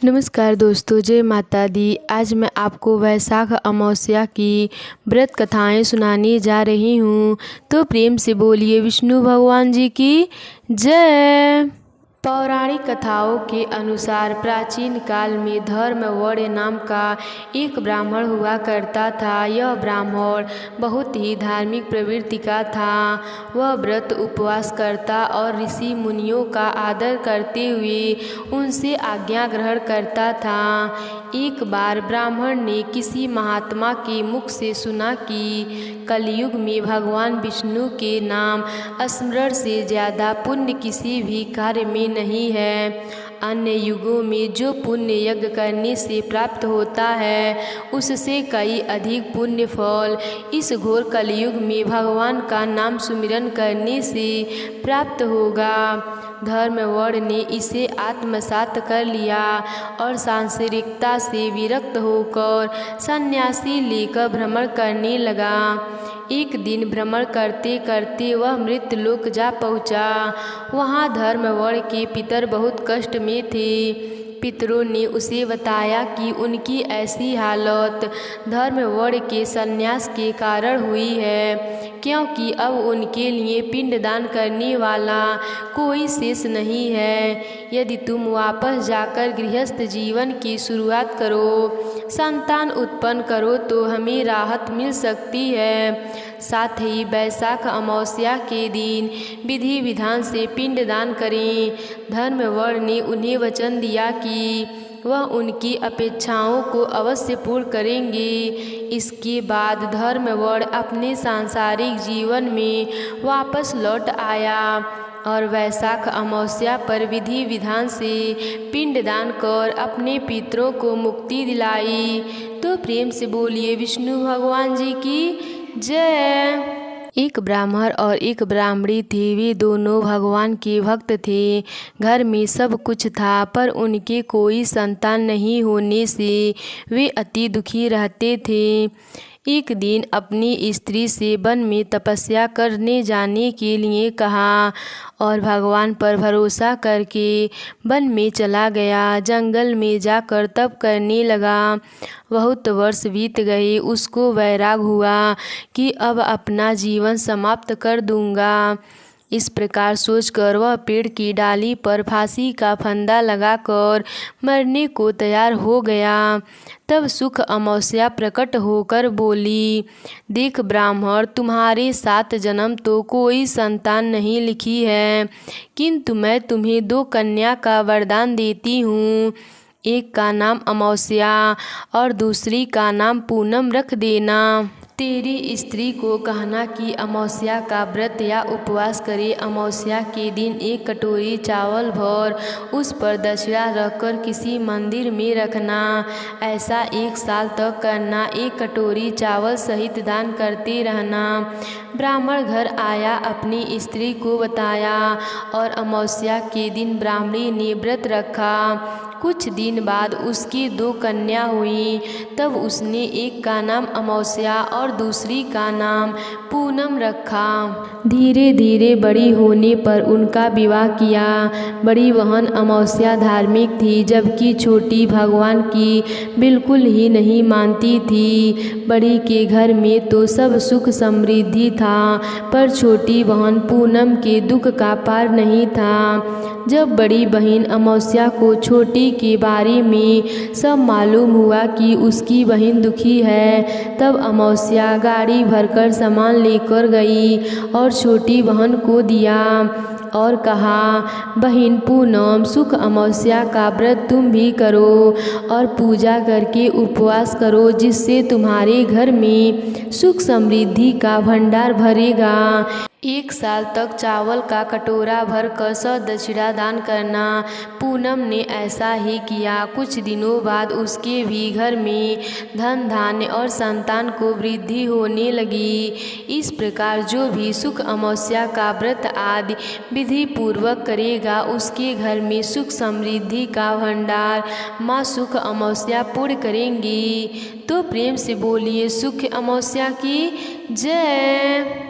नमस्कार दोस्तों, जय माता दी। आज मैं आपको वैशाख अमावस्या की व्रत कथाएं सुनाने जा रही हूँ। तो प्रेम से बोलिए विष्णु भगवान जी की जय। पौराणिक कथाओं के अनुसार प्राचीन काल में धर्मवर्य नाम का एक ब्राह्मण हुआ करता था। यह ब्राह्मण बहुत ही धार्मिक प्रवृत्ति का था। वह व्रत उपवास करता और ऋषि मुनियों का आदर करते हुए उनसे आज्ञा ग्रहण करता था। एक बार ब्राह्मण ने किसी महात्मा के मुख से सुना कि कलयुग में भगवान विष्णु के नाम स्मरण से ज़्यादा पुण्य किसी भी कार्य में नहीं है। अन्य युगों में जो पुण्य यज्ञ करने से प्राप्त होता है उससे कई अधिक पुण्य फल इस घोर कलयुग में भगवान का नाम सुमिरन करने से प्राप्त होगा। धर्मवर्य ने इसे आत्मसात कर लिया और सांसारिकता से विरक्त होकर सन्यासी लेकर भ्रमण करने लगा। एक दिन भ्रमण करते करते वह मृत्युलोक जा पहुँचा। वहाँ धर्मवर्य के पितर बहुत कष्ट में थे। पितरों ने उसे बताया कि उनकी ऐसी हालत धर्मवर्य के संन्यास के कारण हुई है, क्योंकि अब उनके लिए पिंडदान करने वाला कोई शेष नहीं है। यदि तुम वापस जाकर गृहस्थ जीवन की शुरुआत करो, संतान उत्पन्न करो तो हमें राहत मिल सकती है। साथ ही वैशाख अमावस्या के दिन विधि विधान से पिंडदान करें। धर्मवर्य ने उन्हें वचन दिया कि वह उनकी अपेक्षाओं को अवश्य पूर्ण करेंगे। इसके बाद धर्मवर्य अपने सांसारिक जीवन में वापस लौट आया और वैशाख अमावस्या पर विधि विधान से पिंडदान कर अपने पितरों को मुक्ति दिलाई। तो प्रेम से बोलिए विष्णु भगवान जी की जय। एक ब्राह्मण और एक ब्राह्मणी थे। वे दोनों भगवान के भक्त थे। घर में सब कुछ था, पर उनके कोई संतान नहीं होने से वे अति दुखी रहते थे। एक दिन अपनी स्त्री से वन में तपस्या करने जाने के लिए कहा और भगवान पर भरोसा करके वन में चला गया। जंगल में जाकर तप करने लगा। बहुत वर्ष बीत गए। उसको वैराग हुआ कि अब अपना जीवन समाप्त कर दूंगा। इस प्रकार सोचकर वह पेड़ की डाली पर फांसी का फंदा लगाकर मरने को तैयार हो गया। तब सुख अमावस्या प्रकट होकर बोली, देख ब्राह्मण, तुम्हारे 7 जन्म तो कोई संतान नहीं लिखी है, किंतु मैं तुम्हें 2 कन्या का वरदान देती हूँ। एक का नाम अमावस्या और दूसरी का नाम पूनम रख देना। तेरी स्त्री को कहना कि अमावस्या का व्रत या उपवास करे। अमावस्या के दिन 1 कटोरी चावल भर उस पर दक्षिणा रखकर किसी मंदिर में रखना। ऐसा 1 साल तक करना। 1 कटोरी चावल सहित दान करते रहना। ब्राह्मण घर आया, अपनी स्त्री को बताया और अमावस्या के दिन ब्राह्मणी ने व्रत रखा। कुछ दिन बाद उसकी 2 कन्या हुई। तब उसने एक का नाम अमावस्या और दूसरी का नाम पूनम रखा। धीरे धीरे बड़ी होने पर उनका विवाह किया। बड़ी बहन अमावस्या धार्मिक थी, जबकि छोटी भगवान की बिल्कुल ही नहीं मानती थी। बड़ी के घर में तो सब सुख समृद्धि था, पर छोटी बहन पूनम के दुख का पार नहीं था। जब बड़ी बहन अमावस्या को छोटी के बारे में सब मालूम हुआ कि उसकी बहन दुखी है, तब अमावस्या गाड़ी भरकर सामान लेकर गई और छोटी बहन को दिया और कहा, बहन पूनम, सुख अमावस्या का व्रत तुम भी करो और पूजा करके उपवास करो, जिससे तुम्हारे घर में सुख समृद्धि का भंडार भरेगा। 1 साल तक चावल का कटोरा भरकर सदक्षिणा दान करना। पूनम ने ऐसा ही किया। कुछ दिनों बाद उसके भी घर में धन धान्य और संतान को वृद्धि होने लगी। इस प्रकार जो भी सुख अमावस्या का व्रत आदि विधि पूर्वक करेगा, उसके घर में सुख समृद्धि का भंडार माँ सुख अमावस्या पूर्ण करेंगी। तो प्रेम से बोलिए सुख अमावस्या की जय।